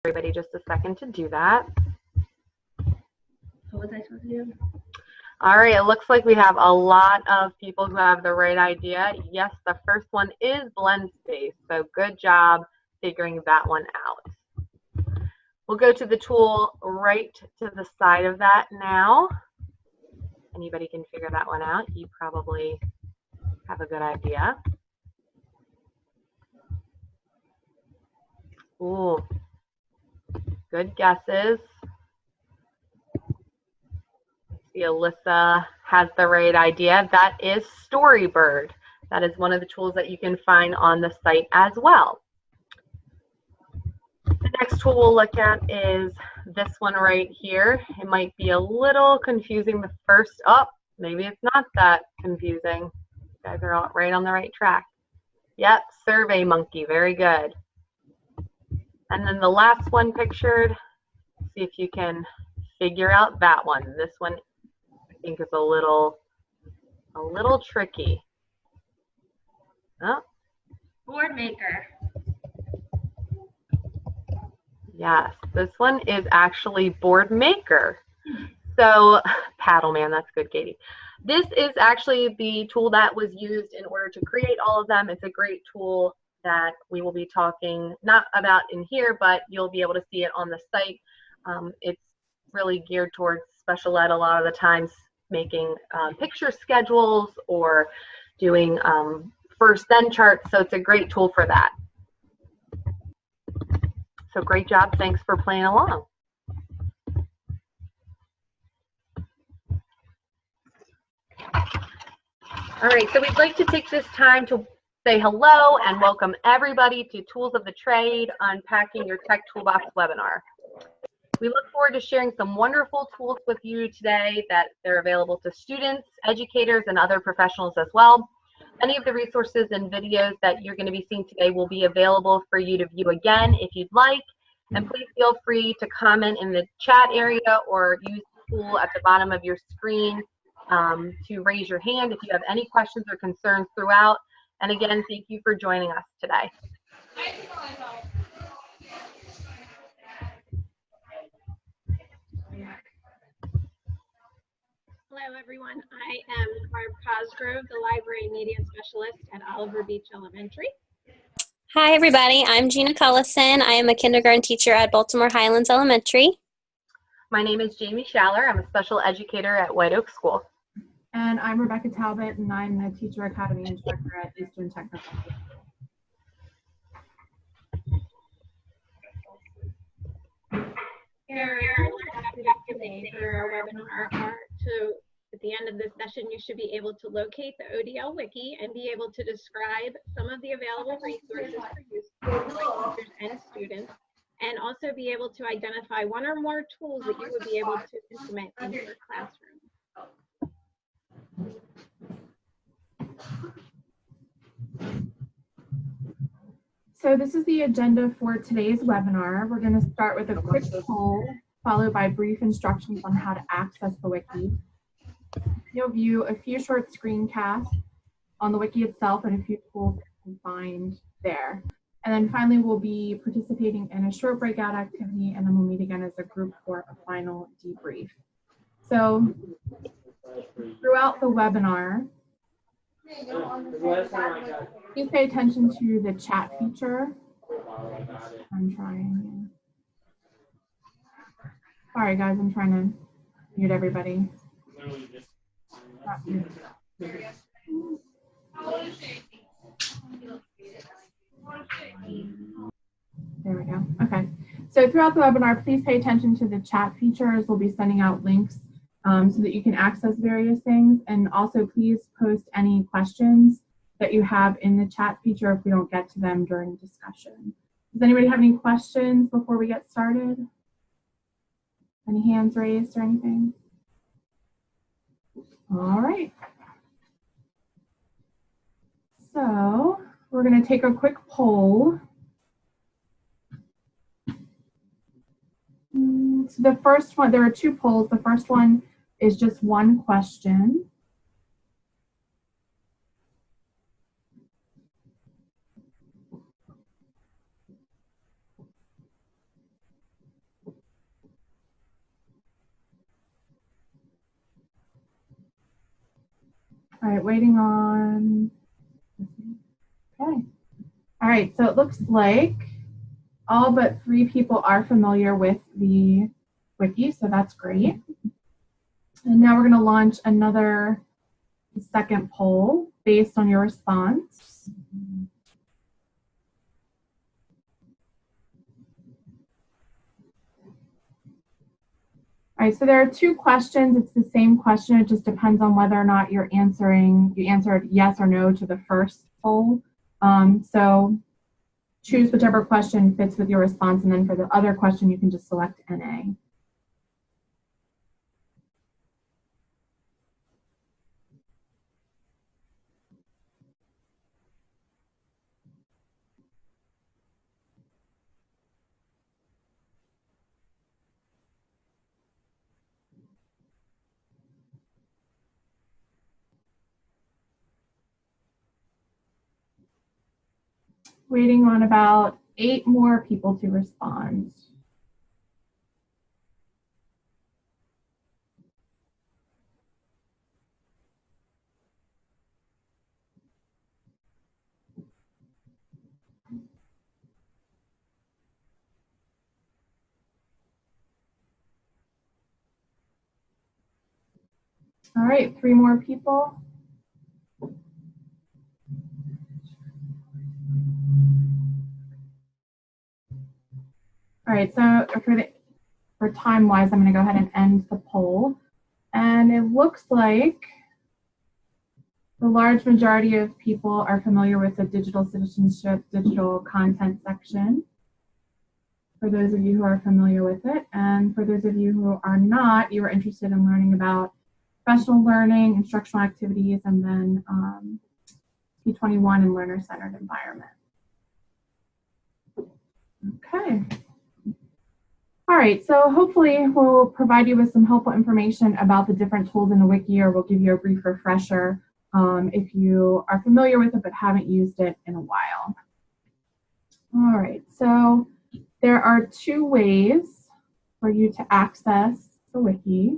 everybody just a second to do that. What was I supposed to do? All right, it looks like we have a lot of people who have the right idea. Yes, the first one is blend space, so good job figuring that one out. We'll go to the tool right to the side of that now. Anybody can figure that one out. You probably have a good idea. Ooh, good guesses. See, Alyssa has the right idea. That is Storybird. That is one of the tools that you can find on the site as well. The next tool we'll look at is this one right here. It might be a little confusing the first, oh, maybe it's not that confusing. You guys are all right on the right track. Yep, SurveyMonkey, very good. And then the last one pictured, see if you can figure out that one. This one I think is a little tricky. Oh. Boardmaker. Yes, this one is actually Boardmaker. So, Paddleman, that's good, Katie. This is actually the tool that was used in order to create all of them. It's a great tool that we will be talking not about in here, but you'll be able to see it on the site. It's really geared towards special ed a lot of the times, making picture schedules or doing first then charts. So it's a great tool for that. So great job. Thanks for playing along. All right, so we'd like to take this time to say hello and welcome everybody to Tools of the Trade, Unpacking Your Tech Toolbox webinar. We look forward to sharing some wonderful tools with you today that they're available to students, educators, and other professionals as well. Many of the resources and videos that you're going to be seeing today will be available for you to view again if you'd like. And please feel free to comment in the chat area or use the tool at the bottom of your screen to raise your hand if you have any questions or concerns throughout. And again, thank you for joining us today. Hello, everyone. I am Barb Cosgrove, the Library Media Specialist at Oliver Beach Elementary. Hi, everybody. I'm Gina Cullison. I am a kindergarten teacher at Baltimore Highlands Elementary. My name is Jamie Schaller. I'm a special educator at White Oak School. And I'm Rebecca Talbot, and I'm the Teacher Academy Instructor at Eastern Technical School. Here today for our webinar at the end of this session, you should be able to locate the ODL Wiki and be able to describe some of the available resources for use for teachers and students, and also be able to identify one or more tools that you would be able to implement in your classroom. So this is the agenda for today's webinar. We're going to start with a quick poll, followed by brief instructions on how to access the wiki. You'll view a few short screencasts on the wiki itself and a few tools that you can find there. And then finally, we'll be participating in a short breakout activity, and then we'll meet again as a group for a final debrief. So throughout the webinar, please pay attention to the chat feature. I'm trying. Sorry, guys, I'm trying to mute everybody. There we go. Okay. So throughout the webinar, please pay attention to the chat features. We'll be sending out links so that you can access various things. And also, please post any questions that you have in the chat feature if we don't get to them during discussion. Does anybody have any questions before we get started? Any hands raised or anything? All right. So we're going to take a quick poll. So the first one, there are two polls. The first one is just one question. All right, waiting on. Okay. All right, so it looks like all but 3 people are familiar with the wiki, so that's great. And now we're going to launch another second poll based on your response. All right, so there are 2 questions. It's the same question. It just depends on whether or not you answered yes or no to the first poll. So choose whichever question fits with your response, and then for the other question, you can just select NA. Waiting on about 8 more people to respond. All right, 3 more people. All right, so for time-wise, I'm going to go ahead and end the poll. And it looks like the large majority of people are familiar with the digital citizenship, digital content section. For those of you who are familiar with it, and for those of you who are not, you are interested in learning about professional learning, instructional activities, and then P21 and learner-centered environment. Okay. All right, so hopefully we'll provide you with some helpful information about the different tools in the wiki, or we'll give you a brief refresher if you are familiar with it but haven't used it in a while. All right, so there are 2 ways for you to access the wiki.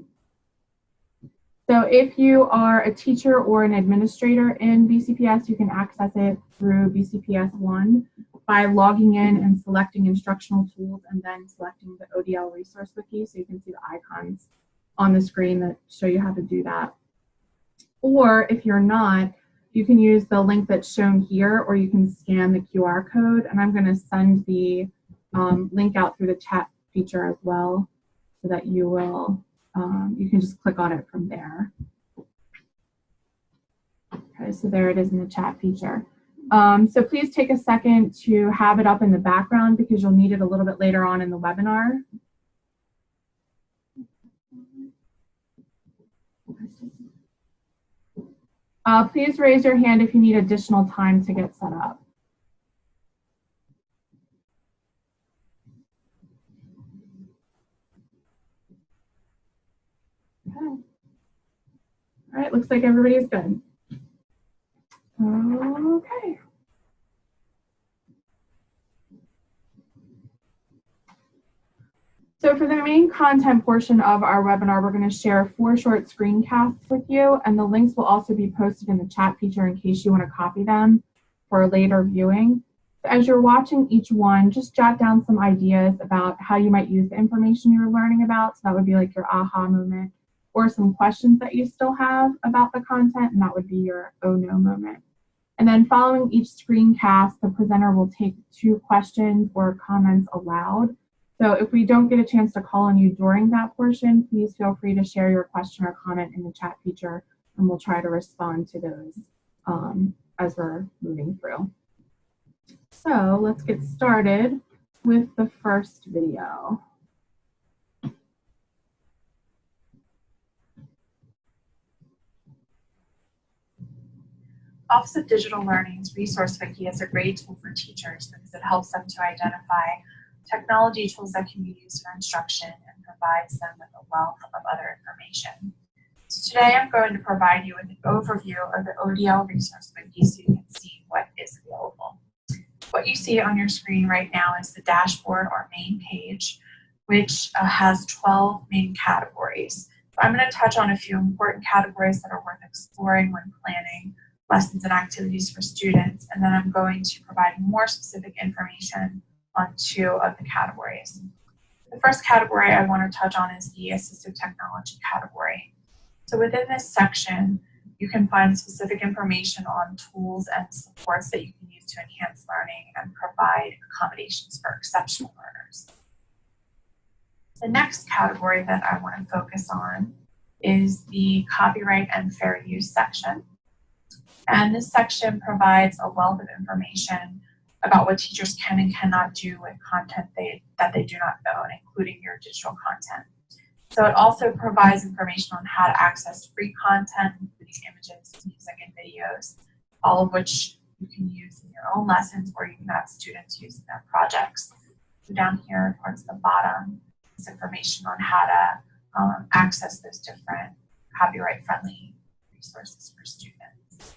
So if you are a teacher or an administrator in BCPS, you can access it through BCPS 1 by logging in and selecting instructional tools and then selecting the ODL resource wiki, so you can see the icons on the screen that show you how to do that. Or if you're not, you can use the link that's shown here, or you can scan the QR code, and I'm going to send the link out through the chat feature as well, so that you will you can just click on it from there. Okay, so there it is in the chat feature. So please take a second to have it up in the background, because you'll need it a little bit later on in the webinar. Please raise your hand if you need additional time to get set up. Okay. All right, looks like everybody's good. Okay. So for the main content portion of our webinar, we're going to share 4 short screencasts with you, and the links will also be posted in the chat feature in case you want to copy them for later viewing. So as you're watching each one, just jot down some ideas about how you might use the information you're learning about. So that would be like your aha moment, or some questions that you still have about the content, and that would be your oh no moment. And then following each screencast, the presenter will take 2 questions or comments aloud. So if we don't get a chance to call on you during that portion, please feel free to share your question or comment in the chat feature, and we'll try to respond to those as we're moving through. So let's get started with the first video. Office of Digital Learning's Resource Wiki is a great tool for teachers because it helps them to identify technology tools that can be used for instruction and provides them with a wealth of other information. So today I'm going to provide you with an overview of the ODL Resource Wiki so you can see what is available. What you see on your screen right now is the dashboard or main page, which has 12 main categories. I'm going to touch on a few important categories that are worth exploring when planning lessons and activities for students, and then I'm going to provide more specific information on 2 of the categories. The first category I want to touch on is the assistive technology category. So within this section, you can find specific information on tools and supports that you can use to enhance learning and provide accommodations for exceptional learners. The next category that I want to focus on is the copyright and fair use section. And this section provides a wealth of information about what teachers can and cannot do with content that they do not own, including your digital content. So it also provides information on how to access free content, including images, music, and videos, all of which you can use in your own lessons or you can have students use in their projects. So down here towards the bottom is information on how to access those different copyright-friendly resources for students.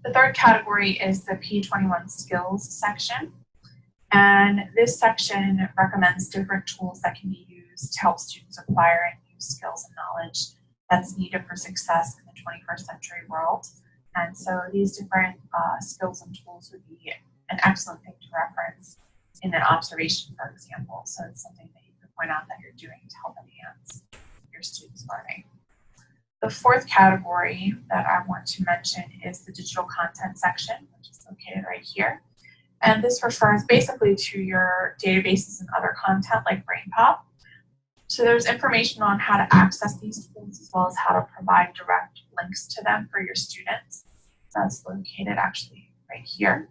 The third category is the P21 skills section. And this section recommends different tools that can be used to help students acquire and use skills and knowledge that's needed for success in the 21st century world. And so these different skills and tools would be an excellent thing to reference in an observation, for example. So it's something that you can point out that you're doing to help enhance your students' learning. The fourth category that I want to mention is the digital content section, which is located right here. And this refers basically to your databases and other content like BrainPop. So there's information on how to access these tools as well as how to provide direct links to them for your students. That's located actually right here.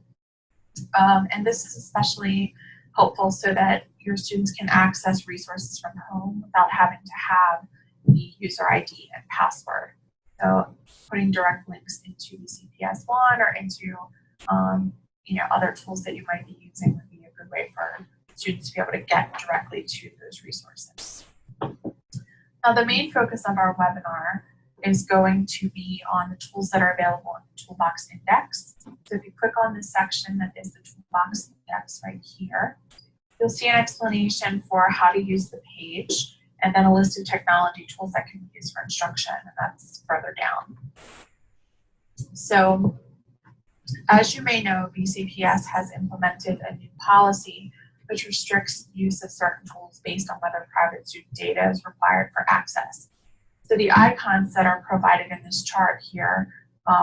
And this is especially helpful so that your students can access resources from home without having to have the user ID and password. So putting direct links into BCPS1 or into other tools that you might be using would be a good way for students to be able to get directly to those resources. Now, the main focus of our webinar is going to be on the tools that are available in the Toolbox Index. So if you click on this section that is the Toolbox Index right here, you'll see an explanation for how to use the page and then a list of technology tools that can be used for instruction, and that's further down. So as you may know, BCPS has implemented a new policy which restricts use of certain tools based on whether private student data is required for access. So the icons that are provided in this chart here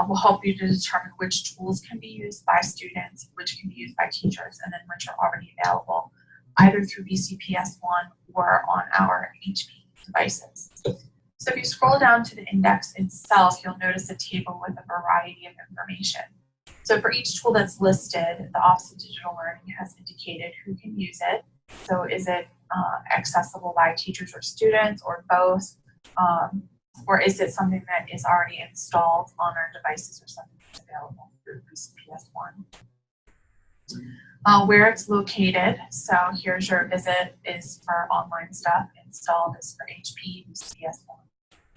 will help you to determine which tools can be used by students, which can be used by teachers, and then which are already available, either through BCPS1 or on our HP devices. So if you scroll down to the index itself, you'll notice a table with a variety of information. So for each tool that's listed, the Office of Digital Learning has indicated who can use it. So is it accessible by teachers or students or both? Or is it something that is already installed on our devices or something that's available through BCPS1? Where it's located, so here's your visit is for online stuff, installed is for HP,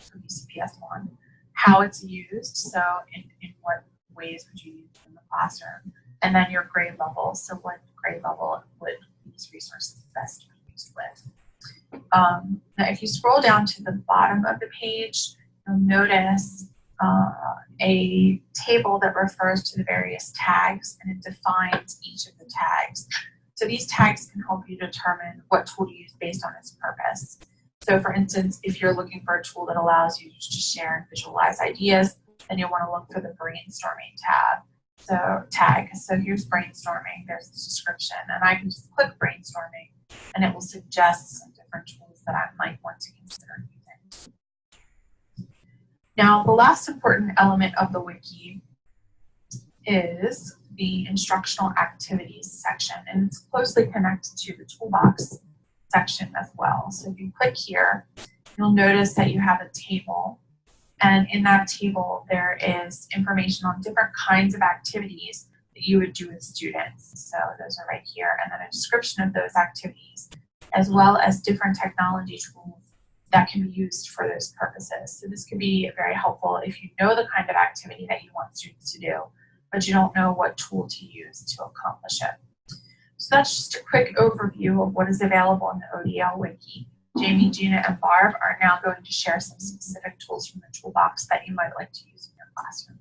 BCPS1. How it's used, so in what ways would you use it in the classroom, and then your grade level, so what grade level would these resources best be used with. Now if you scroll down to the bottom of the page, you'll notice a table that refers to the various tags, and it defines each of the tags. So these tags can help you determine what tool to use based on its purpose. So for instance, if you're looking for a tool that allows you to share and visualize ideas, then you'll want to look for the brainstorming tag. So here's brainstorming, there's the description, and I can just click brainstorming and it will suggest some different tools that I might want to consider using. Now, the last important element of the wiki is the instructional activities section, and it's closely connected to the toolbox section as well. So if you click here, you'll notice that you have a table. And in that table, there is information on different kinds of activities that you would do with students. So those are right here. And then a description of those activities, as well as different technology tools that can be used for those purposes. So this could be very helpful if you know the kind of activity that you want students to do, but you don't know what tool to use to accomplish it. So that's just a quick overview of what is available in the ODL Wiki. Jamie, Gina, and Barb are now going to share some specific tools from the toolbox that you might like to use in your classroom.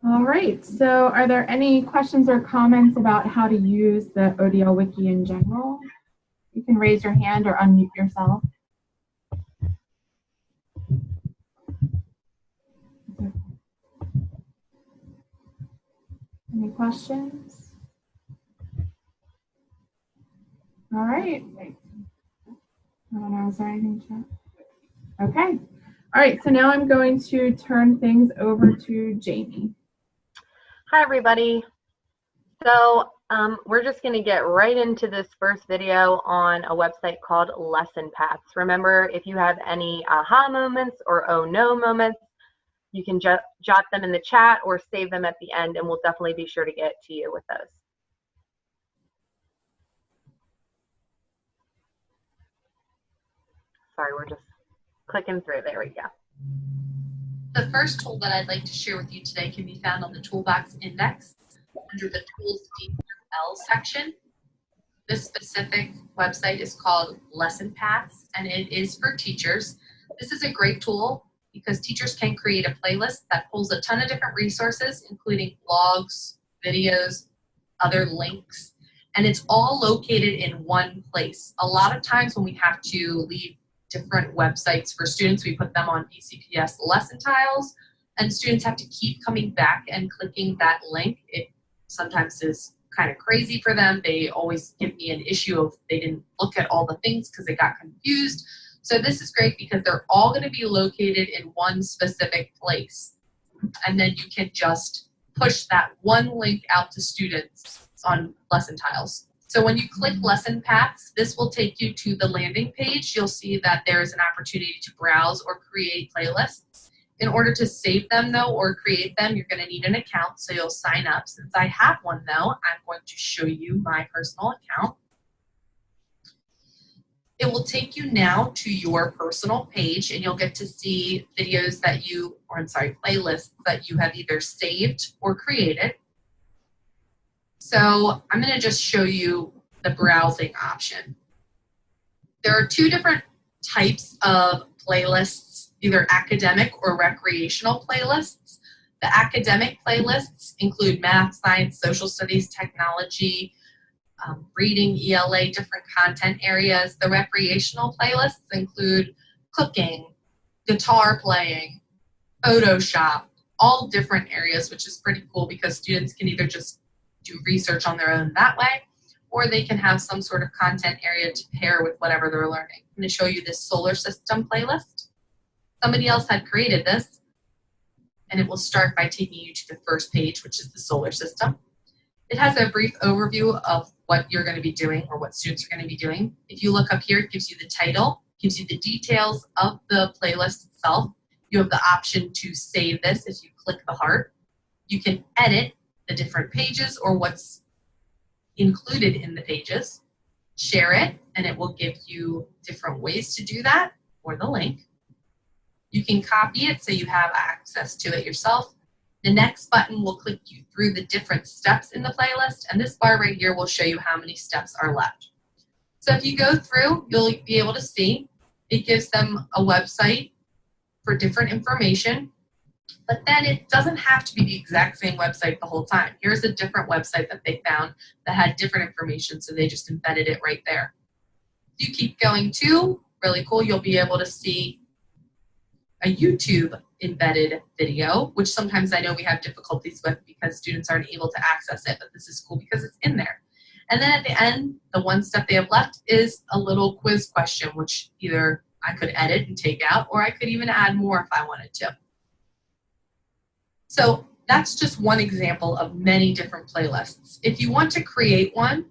All right, so are there any questions or comments about how to use the ODL Wiki in general? You can raise your hand or unmute yourself. Any questions? All right. I don't know, is there anything to chat? Okay. All right, so now I'm going to turn things over to Jamie. Hi, everybody. So we're just going to get right into this first video on a website called Lesson Paths. Remember, if you have any aha moments or oh no moments, you can jot them in the chat or save them at the end, and we'll definitely be sure to get to you with those. Sorry, we're just clicking through. There we go. The first tool that I'd like to share with you today can be found on the Toolbox Index under the Tools DLL section. This specific website is called Lesson Paths, and it is for teachers. This is a great tool because teachers can create a playlist that pulls a ton of different resources, including blogs, videos, other links, and it's all located in one place. A lot of times when we have to leave different websites for students, we put them on BCPS lesson tiles, and students have to keep coming back and clicking that link. It sometimes is kind of crazy for them. They always give me an issue of they didn't look at all the things because they got confused. So this is great because they're all going to be located in one specific place. And then you can just push that one link out to students on lesson tiles. So when you click Lesson Paths, this will take you to the landing page. You'll see that there is an opportunity to browse or create playlists. In order to save them, though, or create them, you're going to need an account, so you'll sign up. Since I have one, though, I'm going to show you my personal account. It will take you now to your personal page, and you'll get to see videos that you, or I'm sorry, playlists that you have either saved or created. So I'm going to just show you the browsing option. There are two different types of playlists, either academic or recreational playlists. The academic playlists include math, science, social studies, technology, reading, ELA, different content areas. The recreational playlists include cooking, guitar playing, Photoshop, all different areas, which is pretty cool because students can either just do research on their own that way, or they can have some sort of content area to pair with whatever they're learning. I'm going to show you this solar system playlist. Somebody else had created this, and it will start by taking you to the first page, which is the solar system. It has a brief overview of what you're going to be doing or what students are going to be doing. If you look up here, it gives you the title, gives you the details of the playlist itself. You have the option to save this if you click the heart. You can edit the different pages or what's included in the pages. Share it, and it will give you different ways to do that, or the link. You can copy it so you have access to it yourself. The next button will click you through the different steps in the playlist, and this bar right here will show you how many steps are left. So if you go through, you'll be able to see it gives them a website for different information, but then it doesn't have to be the exact same website the whole time. Here's a different website that they found that had different information, so they just embedded it right there. If you keep going too, really cool, you'll be able to see a YouTube embedded video, which sometimes I know we have difficulties with because students aren't able to access it, but this is cool because it's in there. And then at the end, the one step they have left is a little quiz question, which either I could edit and take out, or I could even add more if I wanted to. So that's just one example of many different playlists. If you want to create one,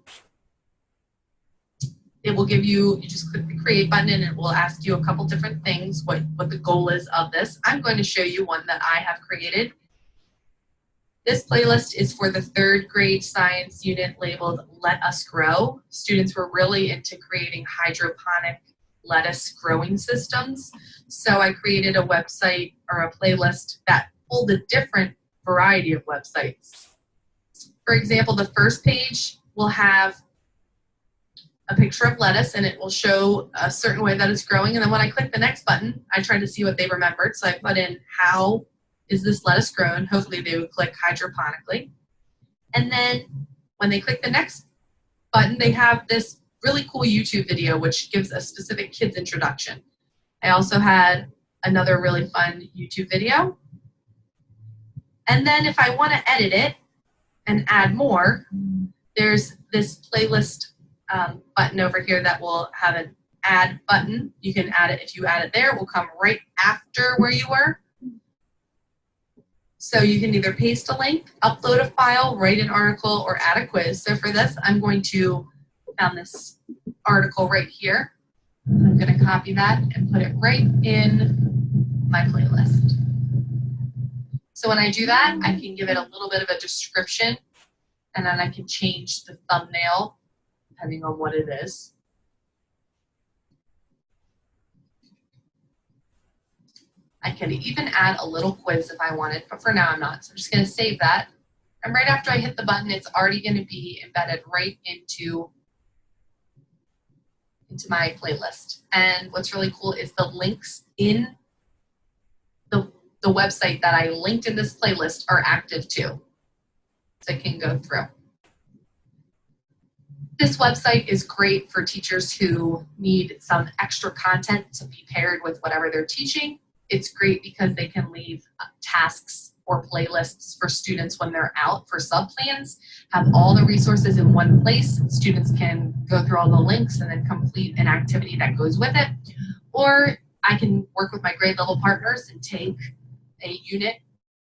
it will give you, you just click the create button and it will ask you a couple different things, what the goal is of this. I'm going to show you one that I have created. This playlist is for the 3rd grade science unit labeled Let Us Grow. Students were really into creating hydroponic lettuce growing systems. So I created a website or a playlist that pulled a different variety of websites. For example, the first page will have a picture of lettuce, and it will show a certain way that it's growing. And then when I click the next button, I try to see what they remembered. So I put in, how is this lettuce grown? Hopefully they would click hydroponically. And then when they click the next button, they have this really cool YouTube video, which gives a specific kid's introduction. I also had another really fun YouTube video. And then if I want to edit it and add more, there's this playlist button over here that will have an add button. You can add it. If you add it there, it will come right after where you were. So you can either paste a link, upload a file, write an article, or add a quiz. So for this, I'm going to found this article right here. I'm going to copy that and put it right in my playlist. So when I do that, I can give it a little bit of a description, and then I can change the thumbnail depending on what it is. I could even add a little quiz if I wanted, but for now I'm not. So I'm just going to save that. And right after I hit the button, it's already going to be embedded right into my playlist. And what's really cool is the links in the website that I linked in this playlist are active too. So it can go through. This website is great for teachers who need some extra content to be paired with whatever they're teaching. It's great because they can leave tasks or playlists for students when they're out for sub-plans, have all the resources in one place. Students can go through all the links and then complete an activity that goes with it. Or I can work with my grade level partners and take a unit,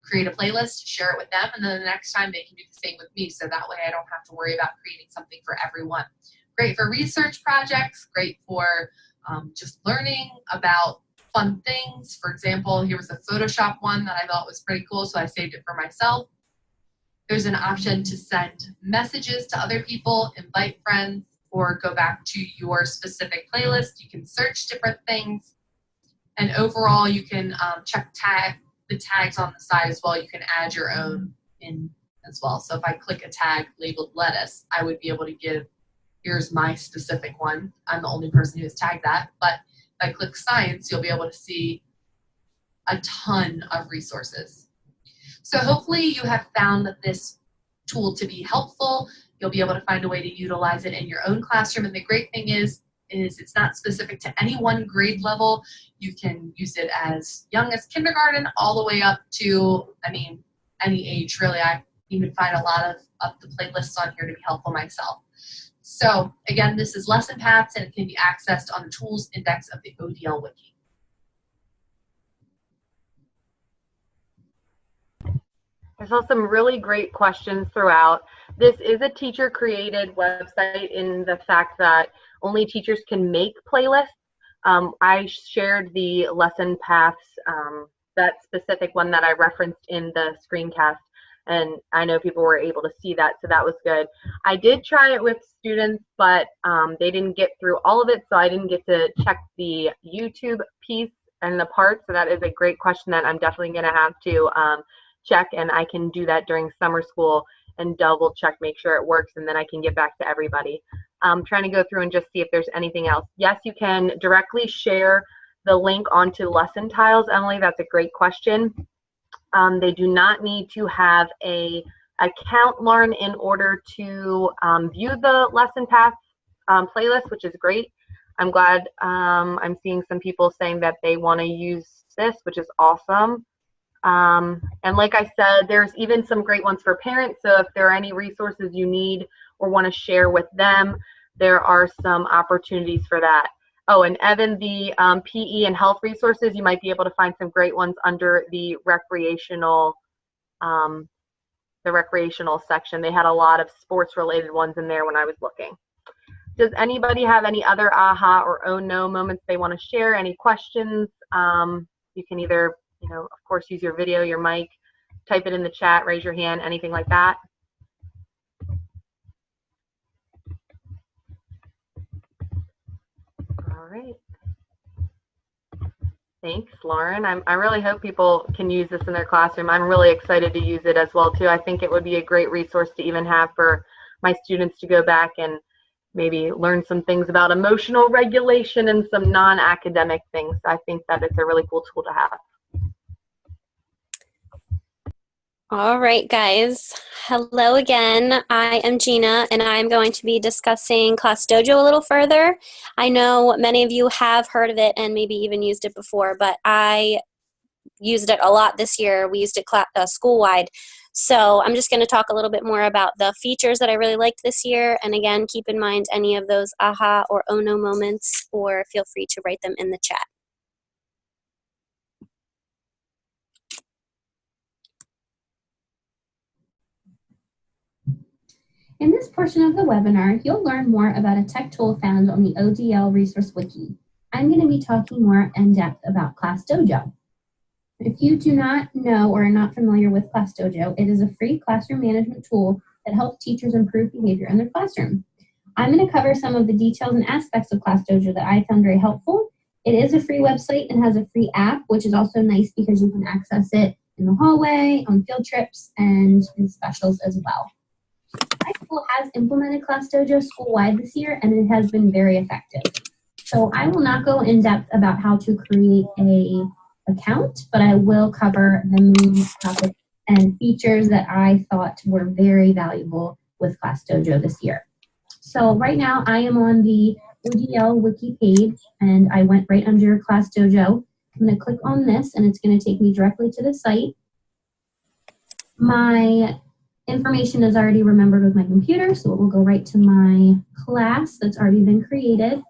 create a playlist, share it with them, and then the next time they can do the same with me, so that way I don't have to worry about creating something for everyone. Great for research projects, great for just learning about fun things. For example, here was a Photoshop one that I thought was pretty cool, so I saved it for myself. There's an option to send messages to other people, invite friends, or go back to your specific playlist. You can search different things. And overall, you can check the tags on the side as well. You can add your own in as well. So if I click a tag labeled lettuce, I would be able to give, here's my specific one. I'm the only person who has tagged that. But if I click science, you'll be able to see a ton of resources. So hopefully you have found this tool to be helpful. You'll be able to find a way to utilize it in your own classroom. And the great thing is it's not specific to any one grade level. You can use it as young as kindergarten all the way up to, I mean, any age really. I even find a lot of the playlists on here to be helpful myself. So again, this is Lesson Paths, and it can be accessed on the Tools Index of the ODL Wiki. I saw some really great questions throughout. This is a teacher-created website in the fact that only teachers can make playlists. I shared the Lesson Paths, that specific one that I referenced in the screencast, and I know people were able to see that, so that was good. I did try it with students, but they didn't get through all of it, so I didn't get to check the YouTube piece and the parts, so that is a great question that I'm definitely going to have to check, and I can do that during summer school and double check, make sure it works, and then I can get back to everybody. I'm trying to go through and just see if there's anything else. Yes, you can directly share the link onto lesson tiles, Emily. That's a great question. They do not need to have a account, Lauren, in order to view the Lesson Paths playlist, which is great. I'm glad I'm seeing some people saying that they want to use this, which is awesome. And like I said, there's even some great ones for parents. So if there are any resources you need or want to share with them, there are some opportunities for that. Oh, and Evan, the PE and health resources, you might be able to find some great ones under the recreational section. They had a lot of sports related ones in there when I was looking. Does anybody have any other aha or oh no moments they want to share? Any questions? You can either, of course, use your video, your mic, type it in the chat, raise your hand, anything like that. All right. Thanks, Lauren. I really hope people can use this in their classroom. I'm really excited to use it as well, too. I think it would be a great resource to even have for my students to go back and maybe learn some things about emotional regulation and some non-academic things. I think that it's a really cool tool to have. All right, guys. Hello again. I am Gina, and I'm going to be discussing ClassDojo a little further. I know many of you have heard of it and maybe even used it before, but I used it a lot this year. We used it school-wide. So I'm just going to talk a little bit more about the features that I really liked this year. And again, keep in mind any of those aha or oh no moments, or feel free to write them in the chat. In this portion of the webinar, you'll learn more about a tech tool found on the ODL Resource Wiki. I'm going to be talking more in depth about ClassDojo. If you do not know or are not familiar with ClassDojo, it is a free classroom management tool that helps teachers improve behavior in their classroom. I'm going to cover some of the details and aspects of ClassDojo that I found very helpful. It is a free website and has a free app, which is also nice because you can access it in the hallway, on field trips, and in specials as well. My school has implemented ClassDojo school-wide this year, and it has been very effective. So I will not go in depth about how to create an account, but I will cover the main topics and features that I thought were very valuable with ClassDojo this year. So right now I am on the ODL Wiki page, and I went right under ClassDojo. I'm going to click on this, and it's going to take me directly to the site. My information is already remembered with my computer, so it will go right to my class that's already been created.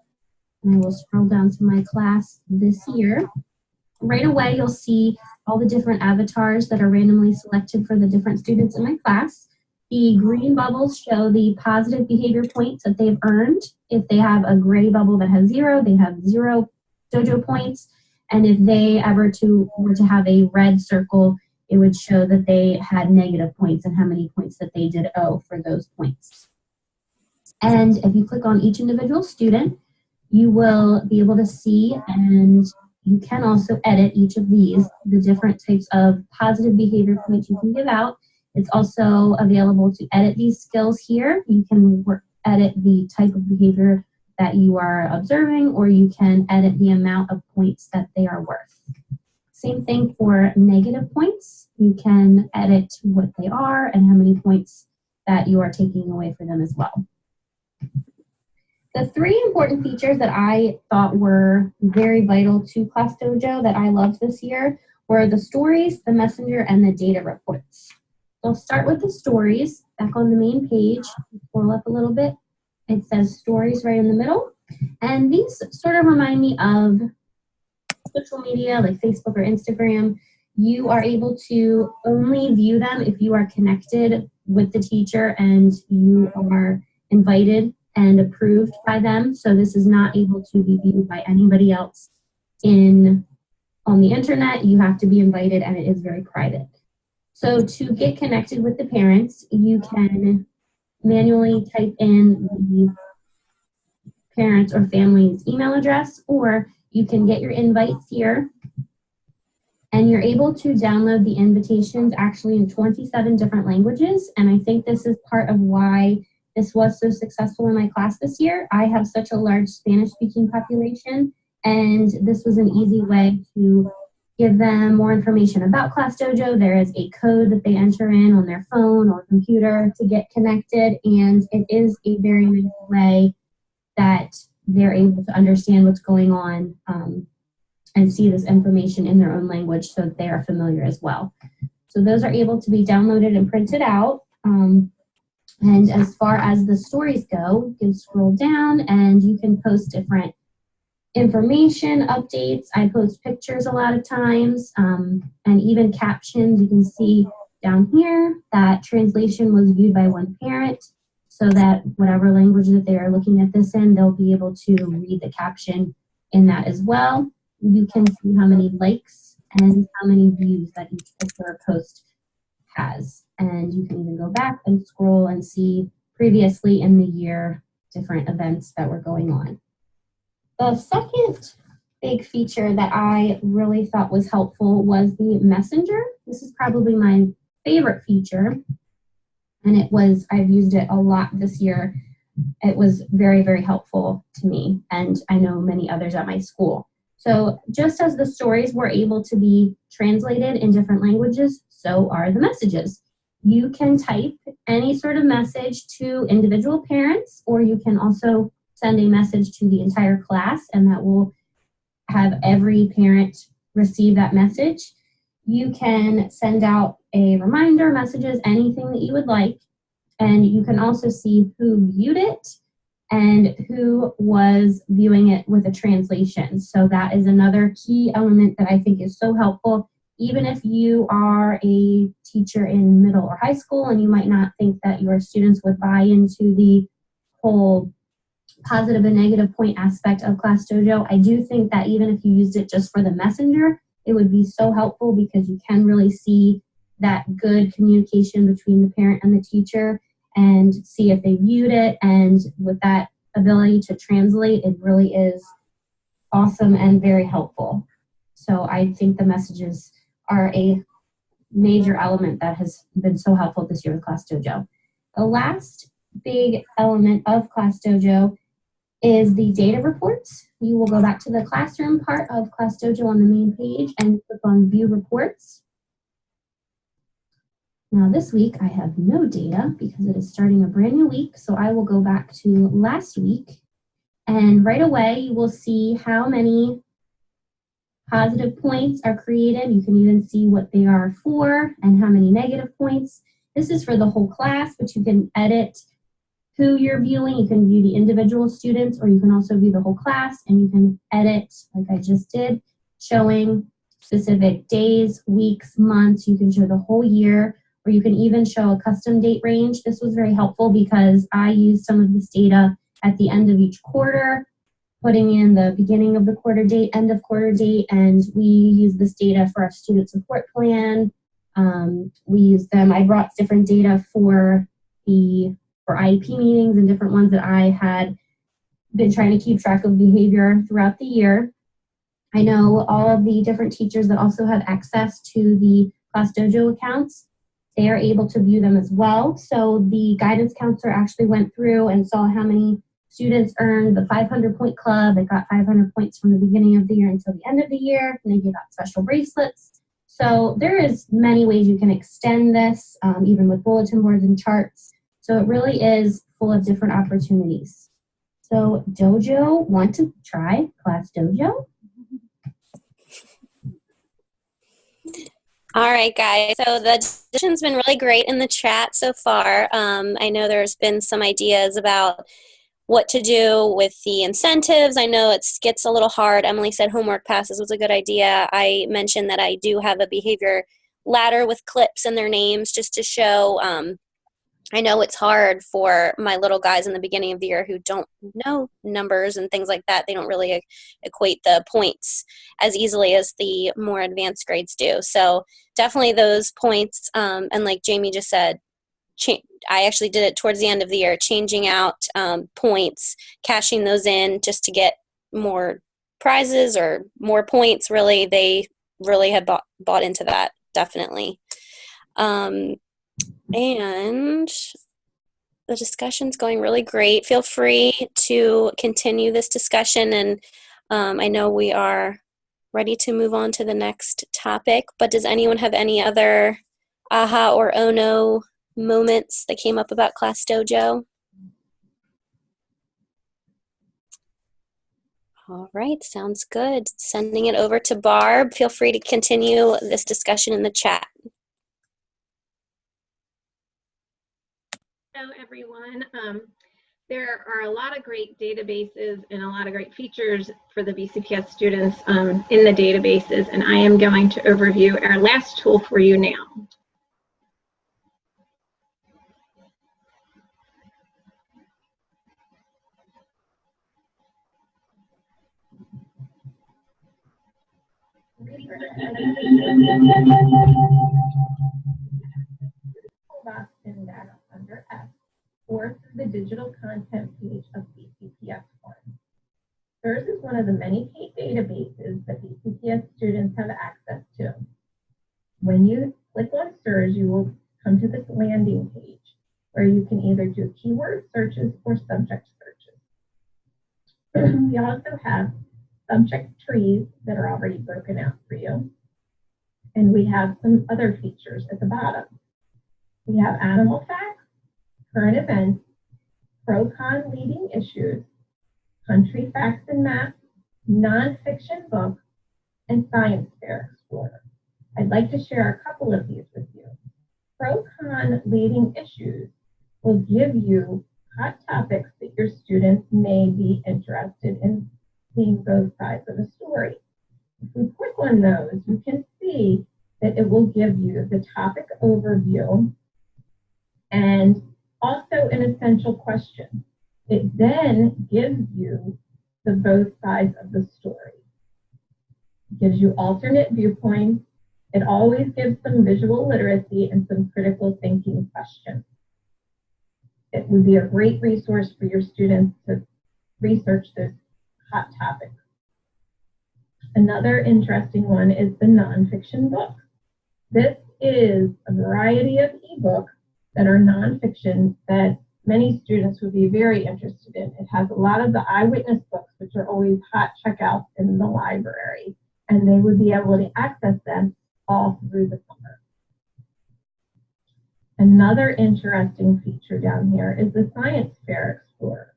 And I will scroll down to my class this year. Right away, you'll see all the different avatars that are randomly selected for the different students in my class. The green bubbles show the positive behavior points that they've earned. If they have a gray bubble that has 0, they have 0 dojo points. And if they were to have a red circle, it would show that they had negative points and how many points that they did owe for those points. And if you click on each individual student, you will be able to see, and you can also edit each of these, the different types of positive behavior points you can give out. It's also available to edit these skills here. You can edit the type of behavior that you are observing, or you can edit the amount of points that they are worth. Same thing for negative points. You can edit what they are and how many points that you are taking away for them as well. The 3 important features that I thought were very vital to ClassDojo that I loved this year were the stories, the messenger, and the data reports. So I'll start with the stories. Back on the main page, scroll up a little bit. It says stories right in the middle. And these sort of remind me of social media like Facebook or Instagram. You are able to only view them if you are connected with the teacher and you are invited and approved by them. So this is not able to be viewed by anybody else on the internet. You have to be invited, and it is very private. So to get connected with the parents, you can manually type in the parents' or family's email address, or you can get your invites here, and you're able to download the invitations actually in 27 different languages. And I think this is part of why this was so successful in my class this year. I have such a large Spanish-speaking population, and this was an easy way to give them more information about ClassDojo. There is a code that they enter in on their phone or computer to get connected, and it is a very nice way that they're able to understand what's going on and see this information in their own language so that they are familiar as well. So those are able to be downloaded and printed out. And as far as the stories go, you can scroll down and you can post different information, updates. I post pictures a lot of times, and even captions. You can see down here that translation was viewed by one parent, so that whatever language that they are looking at this in, they'll be able to read the caption in that as well. You can see how many likes and how many views that each particular post has. And you can even go back and scroll and see previously in the year different events that were going on. The second big feature that I really thought was helpful was the messenger. This is probably my favorite feature, and I've used it a lot this year. It was very, very helpful to me, and I know many others at my school. So just as the stories were able to be translated in different languages, so are the messages. You can type any sort of message to individual parents, or you can also send a message to the entire class, and that will have every parent receive that message. You can send out a reminder, messages, anything that you would like. And you can also see who viewed it and who was viewing it with a translation. So that is another key element that I think is so helpful. Even if you are a teacher in middle or high school and you might not think that your students would buy into the whole positive and negative point aspect of ClassDojo, I do think that even if you used it just for the messenger, it would be so helpful because you can really see that good communication between the parent and the teacher and see if they viewed it. And with that ability to translate, it really is awesome and very helpful. So I think the messages are a major element that has been so helpful this year with ClassDojo. The last big element of ClassDojo is the data reports. You will go back to the classroom part of ClassDojo on the main page and click on View Reports. Now this week I have no data because it is starting a brand new week, so I will go back to last week, and right away you will see how many positive points are created. You can even see what they are for and how many negative points. This is for the whole class, but you can edit who you're viewing. You can view the individual students, or you can also view the whole class, and you can edit, like I just did, showing specific days, weeks, months. You can show the whole year, or you can even show a custom date range. This was very helpful because I used some of this data at the end of each quarter, putting in the beginning of the quarter date, end of quarter date, and we use this data for our student support plan. We use them. I brought different data for IEP meetings and different ones that I had been trying to keep track of behavior throughout the year. I know all of the different teachers that also have access to the ClassDojo accounts, they are able to view them as well. So the guidance counselor actually went through and saw how many students earned the 500-point club. They got 500 points from the beginning of the year until the end of the year, and they gave out special bracelets. So there is many ways you can extend this, even with bulletin boards and charts. So it really is full of different opportunities. So Dojo, want to try ClassDojo? All right, guys. So the discussion's been really great in the chat so far. I know there's been some ideas about what to do with the incentives. I know it gets a little hard. Emily said homework passes was a good idea. I mentioned that I do have a behavior ladder with clips in their names just to show. I know it's hard for my little guys in the beginning of the year who don't know numbers and things like that. They don't really equate the points as easily as the more advanced grades do. So definitely those points, and like Jamie just said, I actually did it towards the end of the year, changing out points, cashing those in just to get more prizes or more points. Really, they really have bought into that, definitely. And the discussion's going really great. Feel free to continue this discussion, and I know we are ready to move on to the next topic, but does anyone have any other aha or oh no moments that came up about ClassDojo? All right, sounds good. Sending it over to Barb. Feel free to continue this discussion in the chat. Hello, everyone. There are a lot of great databases and a lot of great features for the BCPS students in the databases, and I am going to overview our last tool for you now. In data under F or through the digital content page of BCPS One. STIRS is one of the many paid databases that BCPS students have access to. When you click on STIRS, you will come to this landing page where you can either do keyword searches or subject searches. We also have subject trees that are already broken out for you. And we have some other features at the bottom. We have animal facts, current events, pro-con leading issues, country facts and maps, nonfiction books, and science fair explorer. I'd like to share a couple of these with you. Pro-con leading issues will give you hot topics that your students may be interested in seeing both sides of a story. If we click on those, you can see that it will give you the topic overview and also an essential question. It then gives you the both sides of the story. It gives you alternate viewpoints. It always gives some visual literacy and some critical thinking questions. It would be a great resource for your students to research those hot topics. Another interesting one is the nonfiction book. This is a variety of ebooks that are nonfiction that many students would be very interested in. It has a lot of the eyewitness books, which are always hot checkouts in the library, and they would be able to access them all through the summer. Another interesting feature down here is the Science Fair Explorer.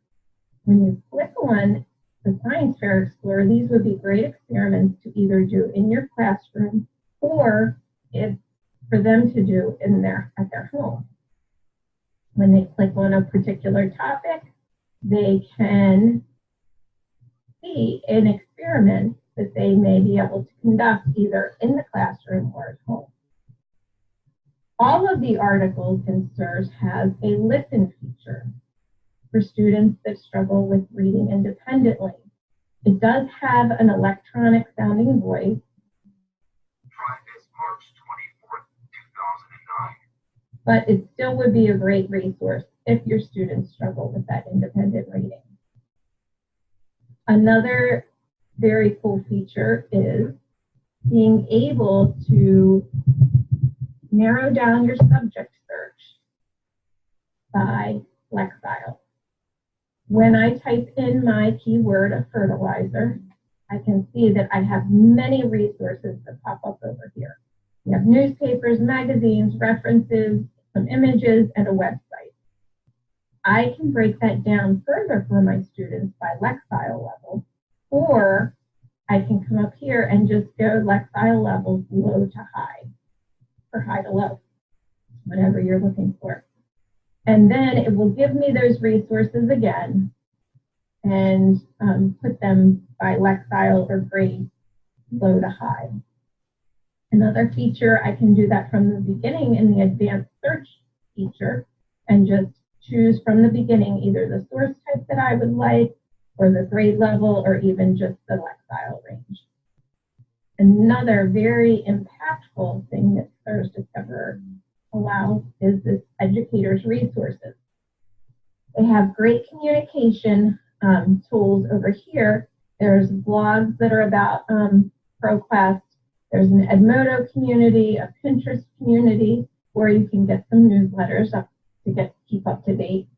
When you click on the Science Fair Explorer, these would be great experiments to either do in your classroom or for them to do at their home. When they click on a particular topic, they can see an experiment that they may be able to conduct either in the classroom or at home. All of the articles in STIRS has a listen feature for students that struggle with reading independently. It does have an electronic sounding voice. Try this March 24th, 2009. But it still would be a great resource if your students struggle with that independent reading. Another very cool feature is being able to narrow down your subject search by Lexile. When I type in my keyword of fertilizer, I can see that I have many resources that pop up over here. We have newspapers, magazines, references, some images, and a website. I can break that down further for my students by Lexile level, or I can come up here and just go Lexile levels low to high, or high to low, whatever you're looking for. And then it will give me those resources again and put them by Lexile or grade low to high. Another feature, I can do that from the beginning in the advanced search feature and just choose from the beginning either the source type that I would like or the grade level or even just the Lexile range. Another very impactful thing that STIRS Discover allows is this educators resources. They have great communication tools over here. There's blogs that are about ProQuest. There's an Edmodo community, a Pinterest community where you can get some newsletters up to keep up to date.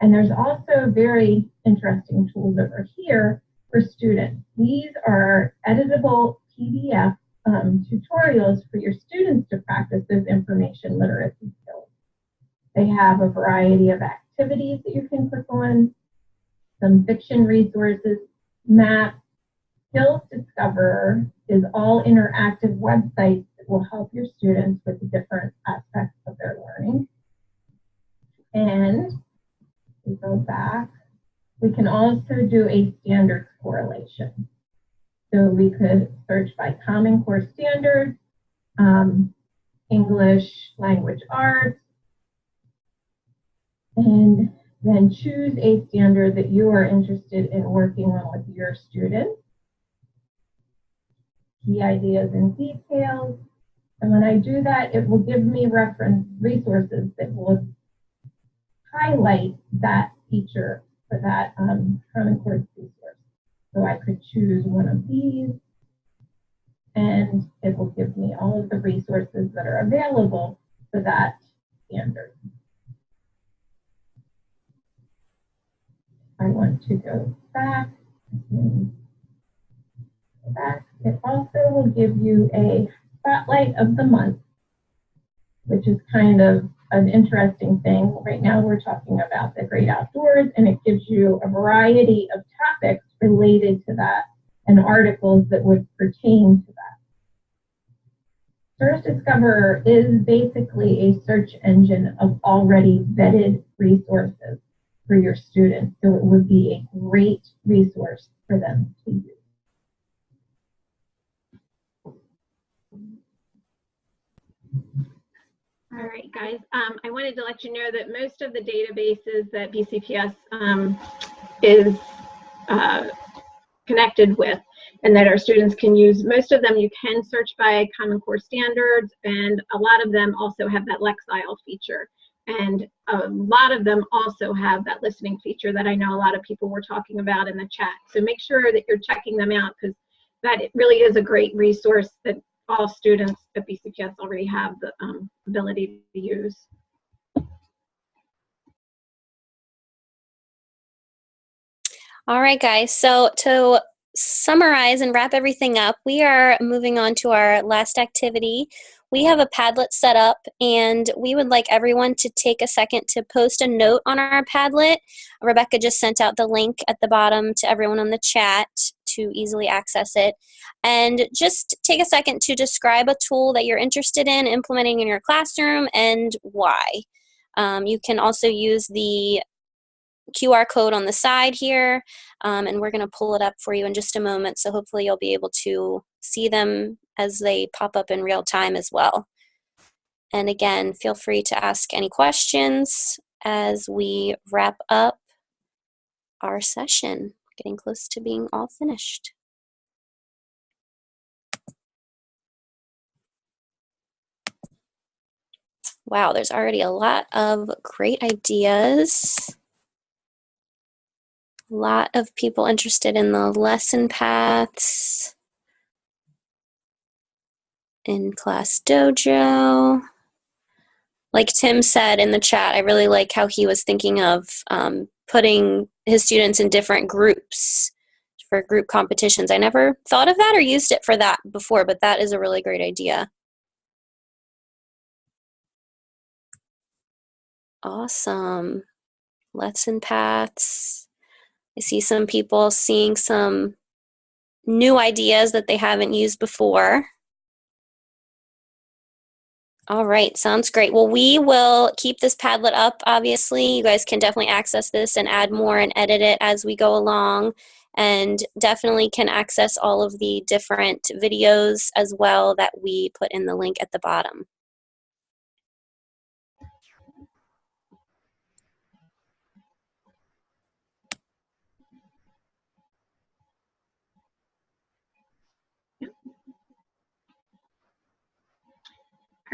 And there's also very interesting tools over here for students. These are editable PDF tutorials for your students to practice those information literacy skills. They have a variety of activities that you can click on, some fiction resources, maps. Skills Discover is all interactive websites that will help your students with the different aspects of their learning. And we go back, we can also do a standards correlation. So we could search by Common Core Standards, English Language Arts, and then choose a standard that you are interested in working on with your students. Key ideas and details. And when I do that, it will give me reference resources that will highlight that feature for that Common Core resource. So I could choose one of these, and it will give me all of the resources that are available for that standard. I want to go back. It also will give you a spotlight of the month, which is kind of an interesting thing. Right now we're talking about the great outdoors, and it gives you a variety of topics related to that and articles that would pertain to that. Source Discoverer is basically a search engine of already vetted resources for your students, so it would be a great resource for them to use. All right, guys. I wanted to let you know that most of the databases that BCPS is connected with and that our students can use, most of them you can search by Common Core standards, and a lot of them also have that Lexile feature. And a lot of them also have that listening feature that I know a lot of people were talking about in the chat. So make sure that you're checking them out, because that really is a great resource that all students at BCPS already have the ability to use. All right, guys. So to summarize and wrap everything up, we are moving on to our last activity. We have a Padlet set up, and we would like everyone to take a second to post a note on our Padlet. Rebecca just sent out the link at the bottom to everyone on the chat to easily access it. And just take a second to describe a tool that you're interested in implementing in your classroom and why. You can also use the QR code on the side here, and we're going to pull it up for you in just a moment, so hopefully you'll be able to see them as they pop up in real time as well. And again, feel free to ask any questions as we wrap up our session, getting close to being all finished. Wow, there's already a lot of great ideas. A lot of people interested in the lesson paths in ClassDojo. Like Tim said in the chat, I really like how he was thinking of putting his students in different groups for group competitions. I never thought of that or used it for that before, but that is a really great idea. Awesome. Lesson paths. I see some people seeing some new ideas that they haven't used before. All right, sounds great. Well, we will keep this Padlet up, obviously. You guys can definitely access this and add more and edit it as we go along. And definitely can access all of the different videos as well that we put in the link at the bottom.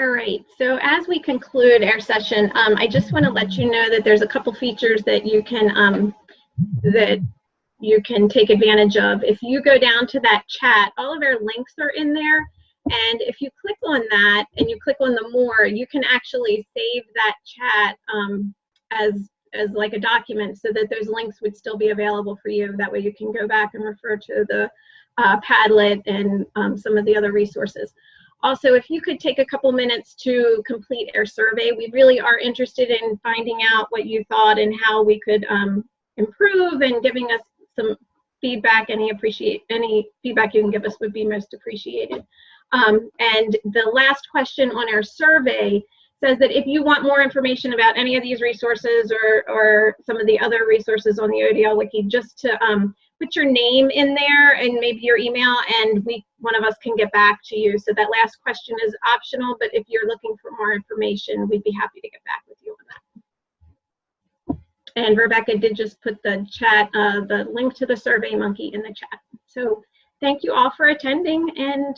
All right, so as we conclude our session, I just want to let you know that there's a couple features that you can take advantage of. If you go down to that chat, all of our links are in there, and if you click on that and you click on the more, you can actually save that chat as like a document, so that those links would still be available for you. That way you can go back and refer to the Padlet and some of the other resources. Also, if you could take a couple minutes to complete our survey, we really are interested in finding out what you thought and how we could improve, and giving us some feedback. Any feedback you can give us would be most appreciated. And the last question on our survey says that if you want more information about any of these resources or some of the other resources on the ODL Wiki, just to put your name in there and maybe your email, and one of us can get back to you. So that last question is optional, but if you're looking for more information, we'd be happy to get back with you on that. And Rebecca did just put the link to the SurveyMonkey in the chat. So thank you all for attending, and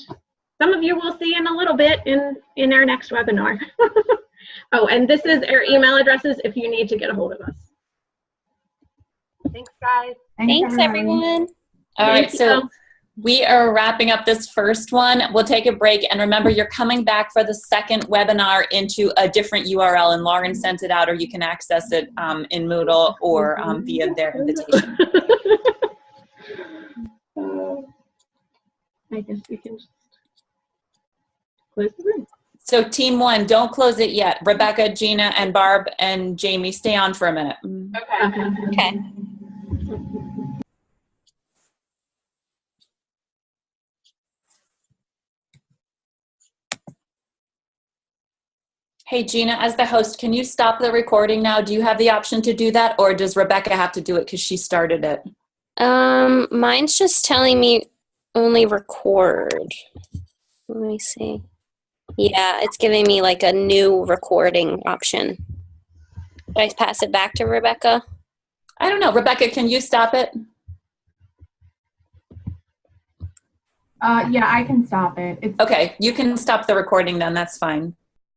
some of you we'll see in a little bit in our next webinar. Oh, and this is our email addresses if you need to get a hold of us. Thanks, guys. Thanks everyone. All right, Thank so you. we are wrapping up this first one. We'll take a break, and remember, you're coming back for the second webinar into a different URL, and Lauren sent it out, or you can access it in Moodle or via their invitation. I guess we can just close the room. So team one, don't close it yet. Rebecca, Gina, and Barb, and Jamie, stay on for a minute. Okay. Hey, Gina, as the host, can you stop the recording now? Do you have the option to do that, or does Rebecca have to do it because she started it? Mine's just telling me only record. Let me see. Yeah, it's giving me like a new recording option. Should I pass it back to Rebecca? I don't know. Rebecca, can you stop it? Yeah, I can stop it. It's Okay, you can stop the recording then. That's fine.